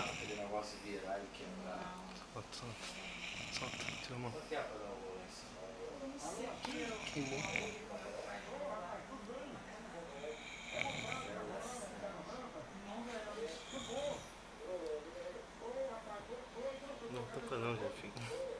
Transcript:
pra aquele negócio virar e quebrar. Solta, tira a mão. Quanto tempo eu não vou ensinar? Queimou. Não, tampa não, já fica.